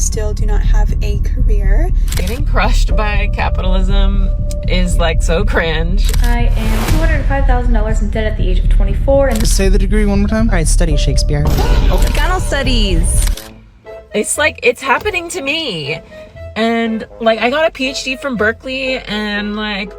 still do not have a career. Getting crushed by capitalism is like so cringe. I am $205,000 in debt at the age of 24 and Say the degree one more time. All right, study Shakespeare. Chicano studies. It's like, it's happening to me. And like, I got a PhD from Berkeley and like,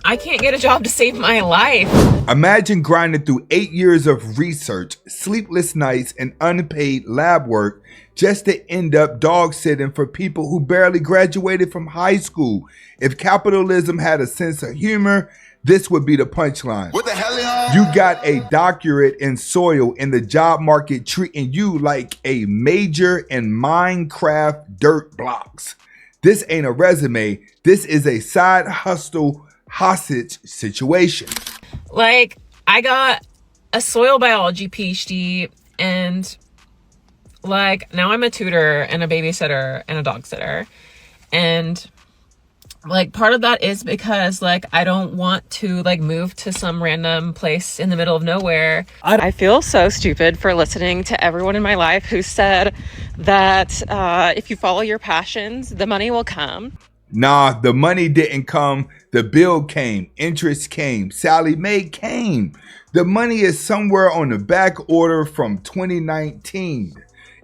I can't get a job to save my life. Imagine grinding through 8 years of research, sleepless nights, and unpaid lab work just to end up dog sitting for people who barely graduated from high school. If capitalism had a sense of humor, this would be the punchline. What the hell, y'all? You got a doctorate in soil and the job market treating you like a major in Minecraft dirt blocks. This ain't a resume. This is a side hustle hostage situation. Like, I got a soil biology PhD and like now I'm a tutor and a babysitter and a dog sitter. And like part of that is because like I don't want to like move to some random place in the middle of nowhere. I feel so stupid for listening to everyone in my life who said that if you follow your passions, the money will come. Nah, the money didn't come. The bill came. Interest came. Sally Mae came. The money is somewhere on the back order from 2019.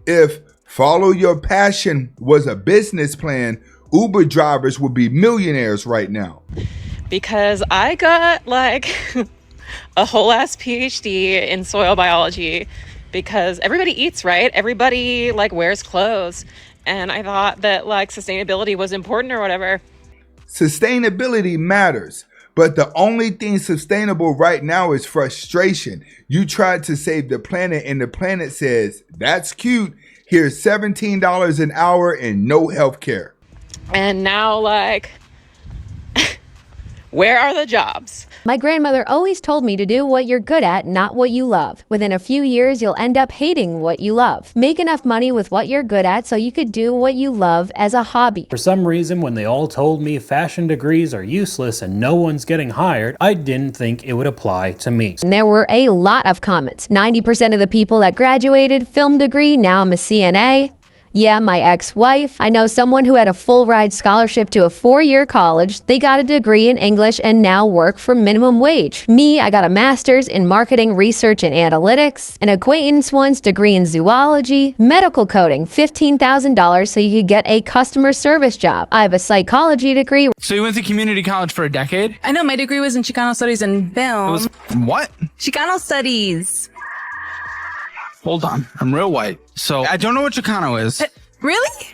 If follow your passion was a business plan, Uber drivers would be millionaires right now. Because I got like a whole ass PhD in soil biology because everybody eats, right? Everybody like wears clothes. And I thought that like sustainability was important or whatever. Sustainability matters, but the only thing sustainable right now is frustration. You tried to save the planet and the planet says, that's cute. Here's $17 an hour and no health care. And now like, where are the jobs? My grandmother always told me to do what you're good at, not what you love. Within a few years, you'll end up hating what you love. Make enough money with what you're good at so you could do what you love as a hobby. For some reason, when they all told me fashion degrees are useless and no one's getting hired, I didn't think it would apply to me. And there were a lot of comments. 90% of the people that graduated, film degree, now I'm a CNA. Yeah, my ex-wife. I know someone who had a full ride scholarship to a 4-year college. They got a degree in English and now work for minimum wage. Me, I got a master's in marketing, research, and analytics. An acquaintance once degree in zoology. Medical coding, $15,000 so you could get a customer service job. I have a psychology degree. So you went to community college for a decade? I know, my degree was in Chicano studies and film. It was what? Chicano studies. Hold on, I'm real white. So I don't know what Chicano is. Really?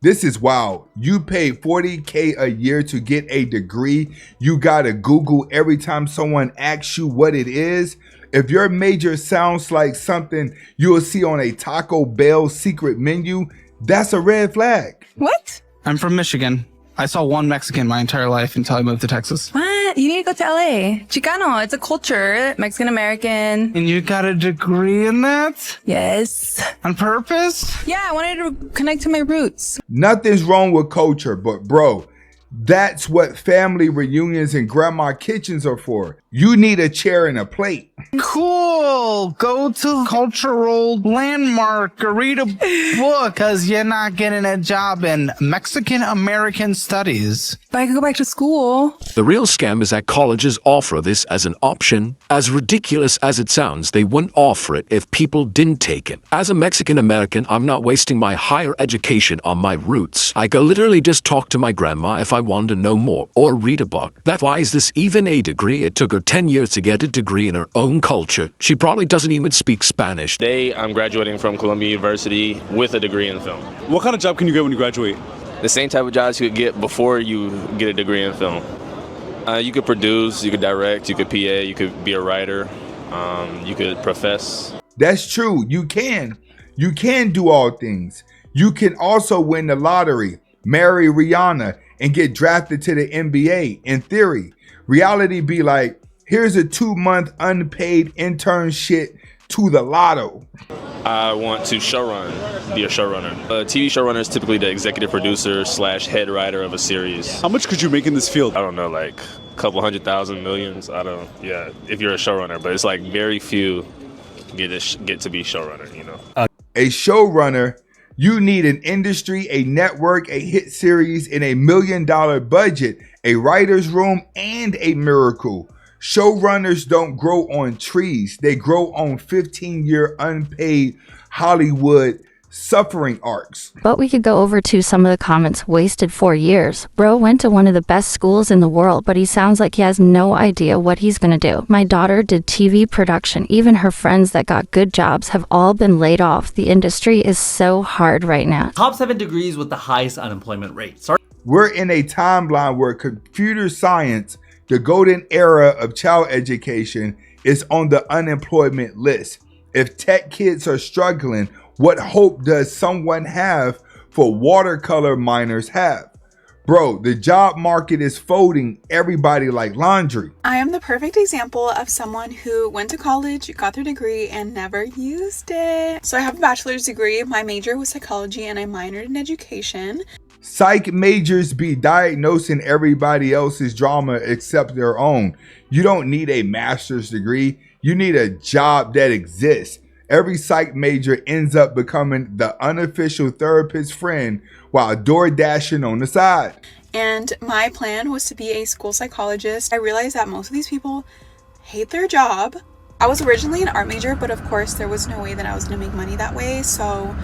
This is wild. You pay $40K a year to get a degree. You gotta Google every time someone asks you what it is. If your major sounds like something you'll see on a Taco Bell secret menu, that's a red flag. What? I'm from Michigan. I saw one Mexican my entire life until I moved to Texas. What? You need to go to LA. Chicano, it's a culture. Mexican-American. And you got a degree in that? Yes. On purpose? Yeah, I wanted to connect to my roots. Nothing's wrong with culture, but bro, that's what family reunions and grandma kitchens are for. You need a chair and a plate. Cool. Go to cultural landmark or read a book because you're not getting a job in Mexican American studies. But I could go back to school. The real scam is that colleges offer this as an option. As ridiculous as it sounds, they wouldn't offer it if people didn't take it. As a Mexican American, I'm not wasting my higher education on my roots. I could literally just talk to my grandma if I wanted to know more or read a book. That's why is this even a degree? It took her 10 years to get a degree in her own culture. She probably doesn't even speak Spanish. Today, I'm graduating from Columbia University with a degree in film. What kind of job can you get when you graduate? The same type of jobs you could get before you get a degree in film. You could produce, you could direct, you could PA, you could be a writer, you could profess. That's true. You can. You can do all things. You can also win the lottery, marry Rihanna, and get drafted to the NBA. In theory, reality be like, here's a 2-month unpaid internship to the lotto. I want to be a showrunner. A TV showrunner is typically the executive producer / head writer of a series. How much could you make in this field? I don't know, like a couple 100,000, millions. I don't. Yeah, if you're a showrunner, but it's like very few get to be showrunner. You know, a showrunner You need an industry, a network, a hit series, and $1 million budget, a writer's room, and a miracle. Showrunners don't grow on trees. They grow on 15-year unpaid Hollywood suffering arcs. But we could go over to some of the comments. Wasted 4 years. Bro went to one of the best schools in the world, but he sounds like he has no idea what he's gonna do. My daughter did TV production. Even her friends that got good jobs have all been laid off. The industry is so hard right now. Top 7 degrees with the highest unemployment rate. We're in a timeline where computer science, the golden era of child education, is on the unemployment list. If tech kids are struggling, what hope does someone have for watercolor minors have? Bro, the job market is folding everybody like laundry. I am the perfect example of someone who went to college, got their degree, and never used it. So I have a bachelor's degree. My major was psychology, and I minored in education. Psych majors be diagnosing everybody else's drama except their own. You don't need a master's degree. You need a job that exists. Every psych major ends up becoming the unofficial therapist friend while door dashing on the side. And my plan was to be a school psychologist. I realized that most of these people hate their job. I was originally an art major, but of course there was no way that I was going to make money that way. So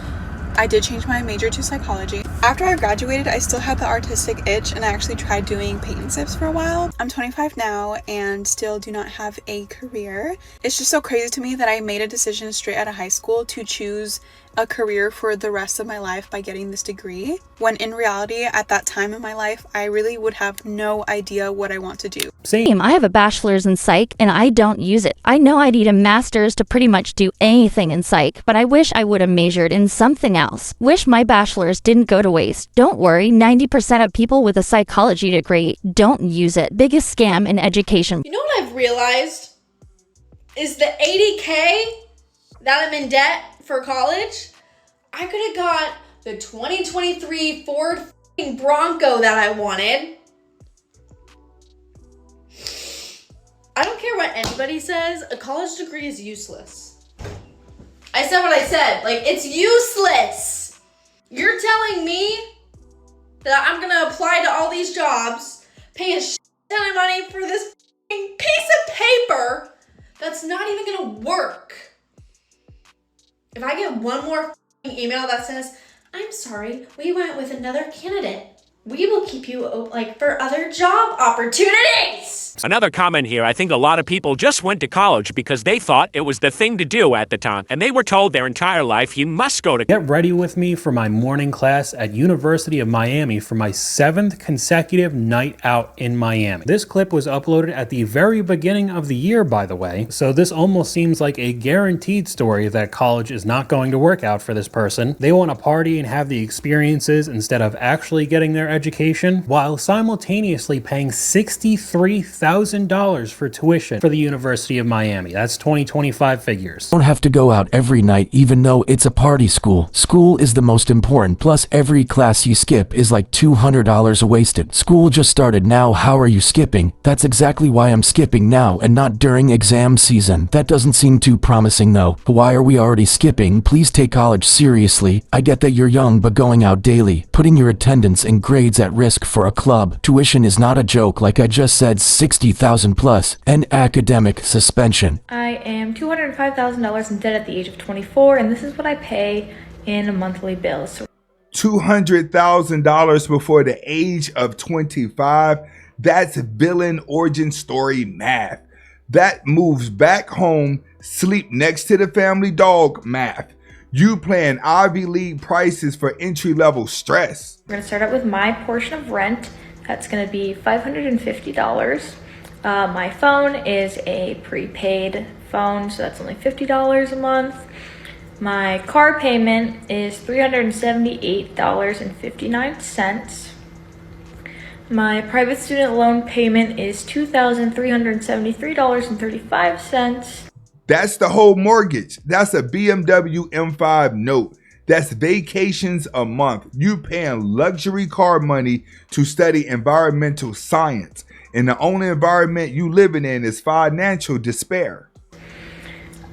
I did change my major to psychology. After I graduated, I still had the artistic itch, and I actually tried doing paint and sips for a while. I'm 25 now and still do not have a career. It's just so crazy to me that I made a decision straight out of high school to choose a career for the rest of my life by getting this degree, when in reality, at that time in my life, I really would have no idea what I want to do. Same. I have a bachelor's in psych and I don't use it. I know I need a master's to pretty much do anything in psych, but I wish I would have majored in something else. Wish my bachelor's didn't go to waste. Don't worry, 90% of people with a psychology degree don't use it. Biggest scam in education. You know what I've realized? Is the $80K that I'm in debt for college, I could have got the 2023 Ford Bronco that I wanted. I don't care what anybody says, a college degree is useless. I said what I said, like, it's useless. You're telling me that I'm gonna apply to all these jobs, pay a shit ton of money for this piece of paper that's not even gonna work. If I get one more email that says, I'm sorry, we went with another candidate, we will keep you for other job opportunities. Another comment here. I think a lot of people just went to college because they thought it was the thing to do at the time. And they were told their entire life, you must go to... Get ready with me for my morning class at University of Miami for my 7th consecutive night out in Miami. This clip was uploaded at the very beginning of the year, by the way. So this almost seems like a guaranteed story that college is not going to work out for this person. They want to party and have the experiences instead of actually getting their education, while simultaneously paying $63,000 for tuition for the University of Miami. That's 2025 figures. Don't have to go out every night even though it's a party school. School is the most important, plus every class you skip is like $200 wasted. School just started now, how are you skipping? That's exactly why I'm skipping now and not during exam season. That doesn't seem too promising though. Why are we already skipping? Please take college seriously. I get that you're young, but going out daily, putting your attendance and grades at risk for a club. Tuition is not a joke, like I just said, 60,000 plus, and academic suspension. I am $205,000 in debt at the age of 24, and this is what I pay in monthly bills. $200,000 before the age of 25. That's villain origin story math. That moves back home, sleep next to the family dog math. You paying Ivy League prices for entry-level stress. We're going to start out with my portion of rent. That's going to be $550. My phone is a prepaid phone, so that's only $50 a month. My car payment is $378.59. My private student loan payment is $2,373.35. That's the whole mortgage. That's a BMW M5 note. That's vacations a month. You paying luxury car money to study environmental science. And the only environment you living in is financial despair.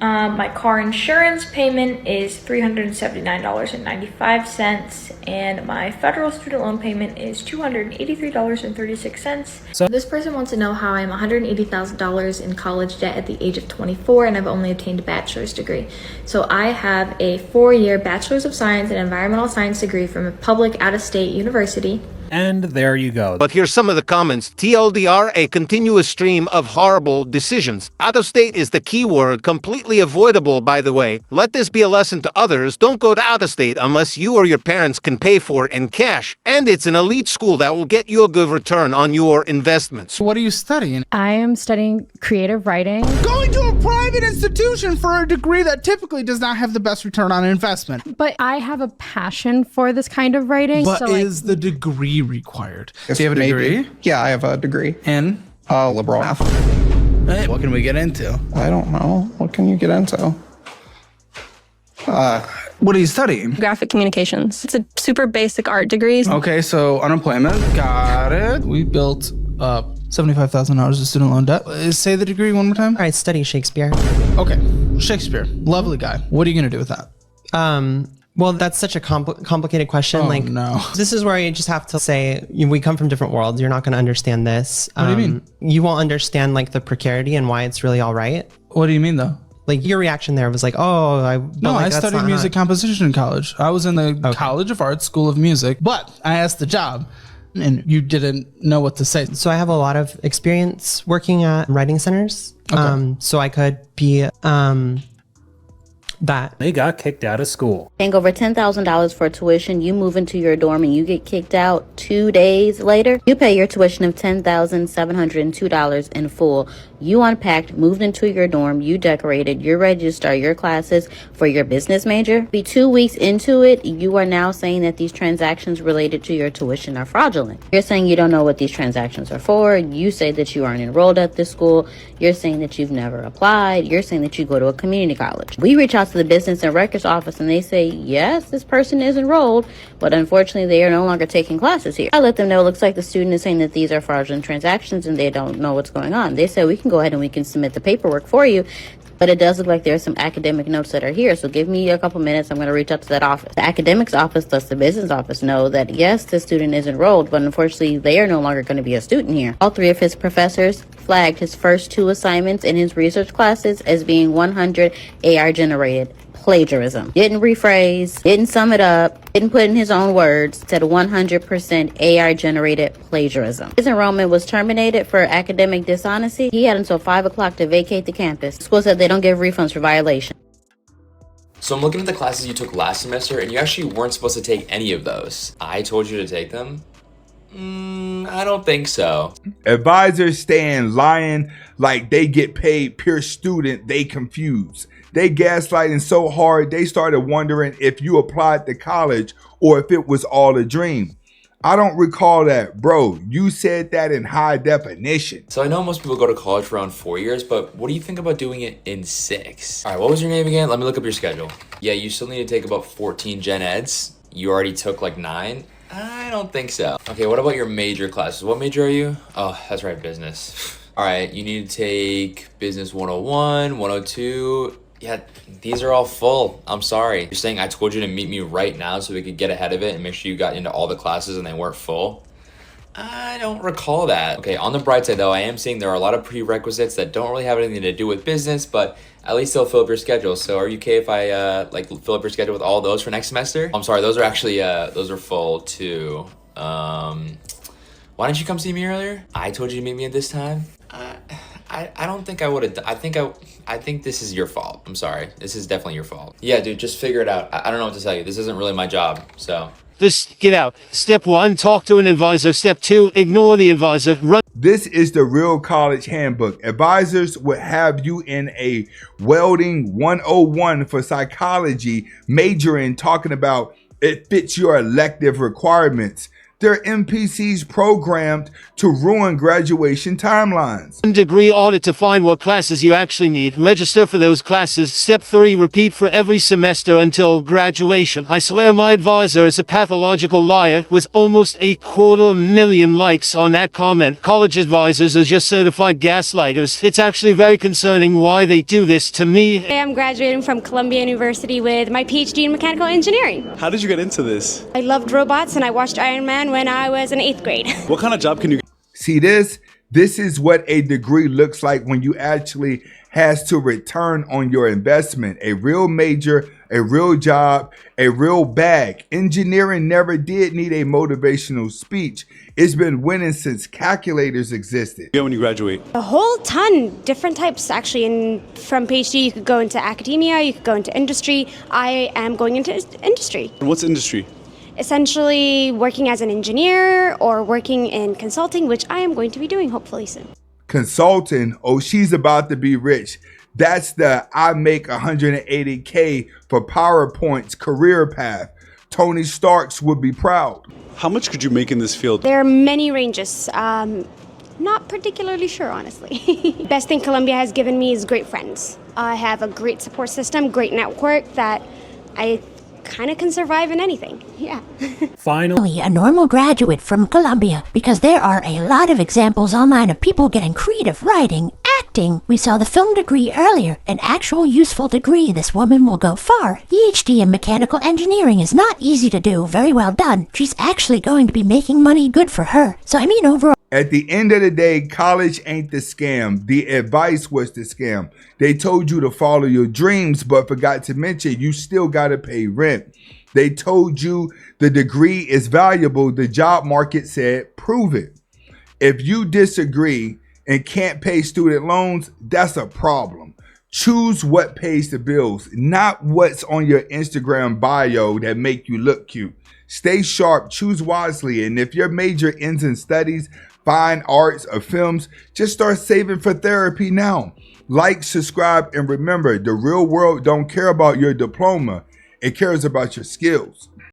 My car insurance payment is $379.95, and my federal student loan payment is $283.36. So this person wants to know how I'm $180,000 in college debt at the age of 24, and I've only obtained a bachelor's degree. So I have a 4-year Bachelor's of Science and Environmental Science degree from a public out-of-state university. And there you go. But here's some of the comments. TLDR, a continuous stream of horrible decisions. Out of state is the key word, completely avoidable, by the way. Let this be a lesson to others. Don't go to out of state unless you or your parents can pay for it in cash. And it's an elite school that will get you a good return on your investments. What are you studying? I am studying creative writing. Going to a private institution for a degree that typically does not have the best return on investment. But I have a passion for this kind of writing. But so is the degree required? Yes, Do you have a degree? maybe. Yeah, I have a degree. In? Liberal math. Hey, what can we get into? I don't know. What can you get into? What are you studying? Graphic communications. It's a super basic art degree. Okay, so unemployment. Got it. We built up $75,000 of student loan debt. Say the degree one more time. I study Shakespeare. Okay, Shakespeare. Lovely guy. What are you going to do with that? Well, that's such a complicated question. Oh, no. This is where you just have to say, we come from different worlds. You're not going to understand this. What do you mean? You won't understand like the precarity and why it's really all right. What do you mean though? Like your reaction there was like, oh, I studied music composition in college. I was in the College of Arts School of Music, but I asked the job and you didn't know what to say. So I have a lot of experience working at writing centers. Okay. So I could be that. They got kicked out of school. Paying over $10,000 for tuition, you move into your dorm and you get kicked out 2 days later. You pay your tuition of $10,702 in full. You unpacked, moved into your dorm, you decorated, you're ready to start your classes for your business major. Be 2 weeks into it, you are now saying that these transactions related to your tuition are fraudulent. You're saying you don't know what these transactions are for. You say that you aren't enrolled at this school. You're saying that you've never applied. You're saying that you go to a community college. We reach out to the business and records office and they say, yes, this person is enrolled, but unfortunately they are no longer taking classes here. I let them know it looks like the student is saying that these are fraudulent transactions and they don't know what's going on. They say we can go ahead and we can submit the paperwork for you, but it does look like there are some academic notes that are here. So give me a couple minutes. I'm going to reach out to that office. The academics office lets the business office know that yes, this student is enrolled, but unfortunately they are no longer going to be a student here. All 3 of his professors flagged his first 2 assignments in his research classes as being 100 AR generated. Plagiarism. Didn't rephrase, didn't sum it up, didn't put in his own words, said 100% AR generated plagiarism. His enrollment was terminated for academic dishonesty. He had until 5 o'clock to vacate the campus. School said they don't give refunds for violation. So I'm looking at the classes you took last semester and you actually weren't supposed to take any of those. I told you to take them? I don't think so. Advisors stand lying like they get paid per student they confuse. They gaslighting so hard they started wondering if you applied to college or if it was all a dream. I don't recall that. Bro, you said that in high definition. So I know most people go to college for around 4 years, but what do you think about doing it in 6? All right, what was your name again? Let me look up your schedule. Yeah, you still need to take about 14 gen eds. You already took like 9. I don't think so. Okay, what about your major classes? What major are you? Oh, that's right, business. All right, you need to take business 101, 102. Yeah, these are all full. I'm sorry. You're saying I told you to meet me right now so we could get ahead of it and make sure you got into all the classes and they weren't full? I don't recall that. Okay, on the bright side though, I am seeing there are a lot of prerequisites that don't really have anything to do with business, but at least they'll fill up your schedule. So are you okay if I fill up your schedule with all those for next semester? I'm sorry, those are actually, those are full too. Why didn't you come see me earlier? I told you to meet me at this time. I don't think I would have. I think this is your fault. I'm sorry. This is definitely your fault. Yeah, dude, just figure it out. I don't know what to tell you. This isn't really my job, so. Just get out. Step 1, talk to an advisor. Step 2, ignore the advisor. Run. This is the real college handbook. Advisors would have you in a welding 101 for psychology, majoring, talking about it fits your elective requirements. They're NPCs programmed to ruin graduation timelines. Degree audit to find what classes you actually need. Register for those classes. Step 3, repeat for every semester until graduation. I swear my advisor is a pathological liar with almost 250,000 likes on that comment. College advisors are just certified gaslighters. It's actually very concerning why they do this to me. Today I'm graduating from Columbia University with my PhD in mechanical engineering. How did you get into this? I loved robots and I watched Iron Man when I was in 8th grade. What kind of job can you get? See this? This is what a degree looks like when you actually has to return on your investment. A real major, a real job, a real bag. Engineering never did need a motivational speech. It's been winning since calculators existed. When you graduate? A whole ton, different types actually. And from PhD, you could go into academia, you could go into industry. I am going into industry. And what's industry? Essentially working as an engineer or working in consulting, which I am going to be doing hopefully soon. Consulting, oh, she's about to be rich. That's the I make 180K for PowerPoint's career path. Tony Starks would be proud. How much could you make in this field? There are many ranges. Not particularly sure, honestly. Best thing Columbia has given me is great friends. I have a great support system, great network that I kind of can survive in anything. Yeah. Finally, a normal graduate from Columbia, because there are a lot of examples online of people getting creative writing, acting. We saw the film degree earlier, an actual useful degree. This woman will go far. PhD in mechanical engineering is not easy to do. Very well done. She's actually going to be making money. Good for her. So I mean, overall. At the end of the day, college ain't the scam. The advice was the scam. They told you to follow your dreams, but forgot to mention you still got to pay rent. They told you the degree is valuable. The job market said, prove it. If you disagree and can't pay student loans, that's a problem. Choose what pays the bills, not what's on your Instagram bio that make you look cute. Stay sharp, choose wisely, and if your major ends in studies, fine arts, or films, just start saving for therapy now. Like, subscribe, and remember, the real world don't care about your diploma. It cares about your skills.